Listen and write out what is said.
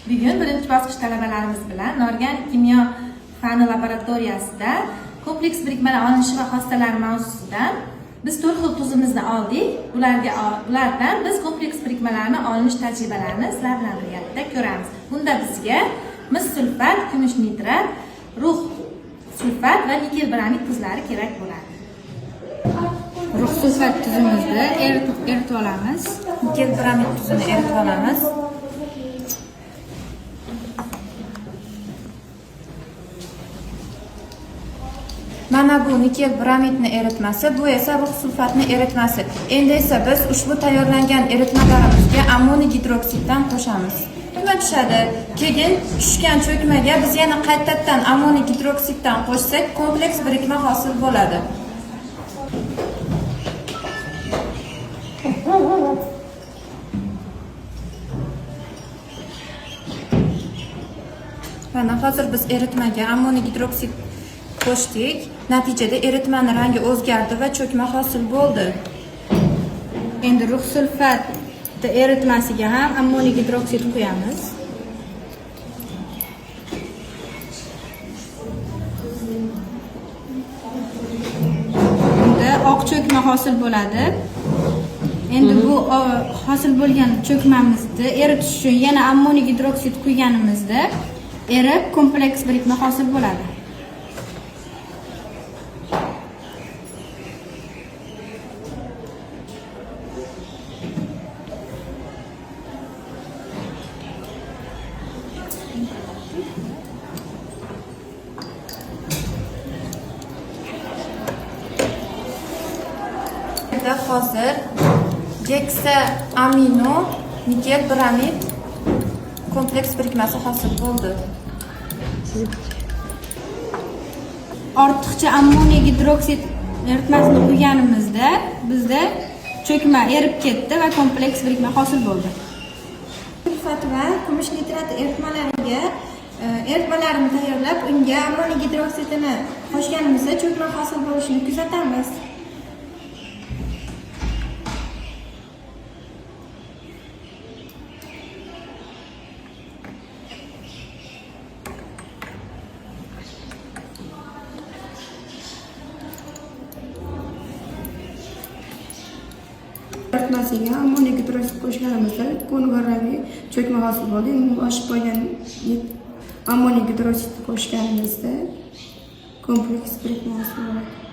Bugun birinchi bosqich talabalarimiz bilan Norgan kimyo fani laboratoriyasida kompleks birikmalar olinishi va xostalari mavzusidan biz 4 xil tuzimizni oldik. Ulardan biz kompleks birikmalarni olinish tajribalarini sizlar bilan birgalikda ko'ramiz. Bunda bizga mis sulfat, kumush nitrat, rux sulfat va nikel bronid tuzlari kerak bo'ladi. Rux sulfat tuzimizni eritib olamiz. Nikel bronid tuzini eritib olamiz. Mana bu nikel bronidni eritmasi, bu esa rux sulfatni eritmasi. Endi esa biz ushbu tayyorlangan eritmalarimizga ammoniy gidroksiddan qo'shamiz. Nima tushadi? Keyin tushgan cho'kmaga biz yana qaytadan ammoniy gidroksiddan qo'shsak, kompleks birikma hosil bo'ladi. Mana hozir biz eritmaga ammoniy gidroksid qo'shdik. Natijada eritmaning rangi o'zgardi va cho'kma hosil bo'ldi. Endi rux sulfat eritmasiga ham ammoniy gidroksid qo'yamiz. Bunda oq cho'kma hosil bo'ladi. Endi bu hosil bo'lgan cho'kmamizni eritish uchun yana ammoniy gidroksid quyganimizda erib kompleks birikma hosil bo'ladi. Hozir geksa amino nikel bronid kompleks birikmasi hosil bo'ldi. Ortiqcha ammoniy gidroksid eritmasini quyganimizda bizda cho'kma erib ketdi va kompleks birikma hosil bo'ldi. Sulfat va kumush nitrat eritmalarini tayyorlab, unga ammoniy gidroksidini qo'shganimizda cho'kma hosil bo'lishini kuzatamiz. Eritmasiga ammoniy gidroksid qo'shganimizda ko'ngil rangli cho'kma hosil bo'ldi. Oshib qolgan ammoniy gidroksidni qo'shganimizda kompleks birikma hosil bo'ladi.